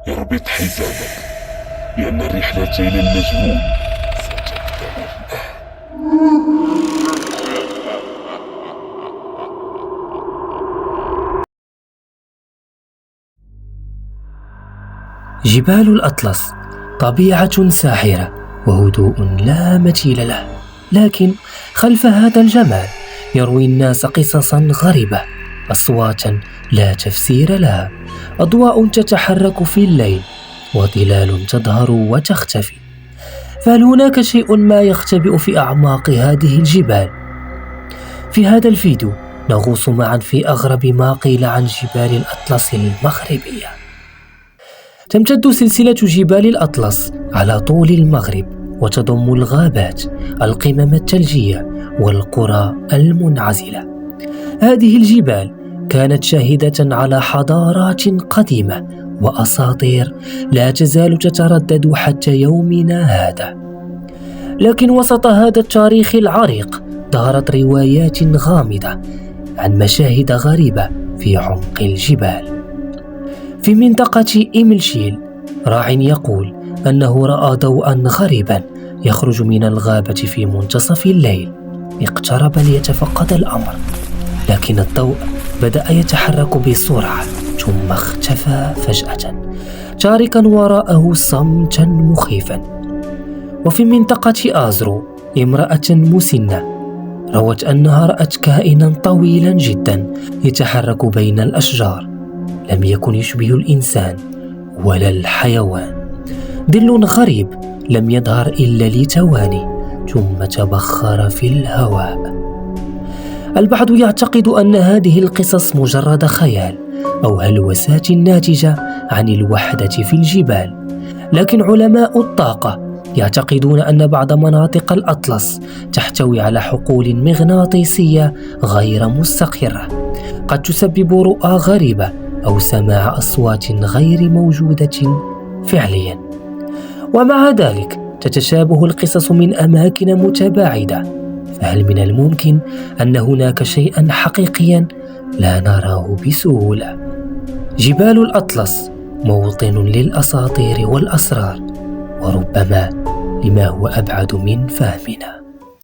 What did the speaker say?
اربط حزامك، لأن الرحلة إلى المجهول ستبدأ الآن. جبال الأطلس طبيعة ساحرة وهدوء لا مثيل له، لكن خلف هذا الجمال يروي الناس قصصا غريبة، أصواتا لا تفسير لها، أضواء تتحرك في الليل وظلال تظهر وتختفي. فهل هناك شيء ما يختبئ في أعماق هذه الجبال؟ في هذا الفيديو نغوص معا في أغرب ما قيل عن جبال الأطلس المغربية. تمتد سلسلة جبال الأطلس على طول المغرب، وتضم الغابات، القمم الثلجية والقرى المنعزلة. هذه الجبال كانت شاهدة على حضارات قديمة وأساطير لا تزال تتردد حتى يومنا هذا. لكن وسط هذا التاريخ العريق ظهرت روايات غامضة عن مشاهد غريبة في عمق الجبال. في منطقة إيملشيل راع يقول أنه رأى ضوءا غريبا يخرج من الغابة في منتصف الليل. اقترب ليتفقد الأمر، لكن الضوء بدأ يتحرك بسرعة ثم اختفى فجأة، تاركا وراءه صمتا مخيفا. وفي منطقة آزرو امرأة مسنة روت أنها رأت كائنا طويلا جدا يتحرك بين الأشجار، لم يكن يشبه الإنسان ولا الحيوان. ظل غريب لم يظهر إلا لثواني ثم تبخر في الهواء. البعض يعتقد أن هذه القصص مجرد خيال أو هلوسات ناتجة عن الوحدة في الجبال، لكن علماء الطاقة يعتقدون أن بعض مناطق الأطلس تحتوي على حقول مغناطيسية غير مستقرة، قد تسبب رؤى غريبة أو سماع أصوات غير موجودة فعليا. ومع ذلك تتشابه القصص من أماكن متباعدة، فهل من الممكن أن هناك شيئا حقيقيا لا نراه بسهولة؟ جبال الأطلس موطن للأساطير والأسرار، وربما لما هو أبعد من فهمنا.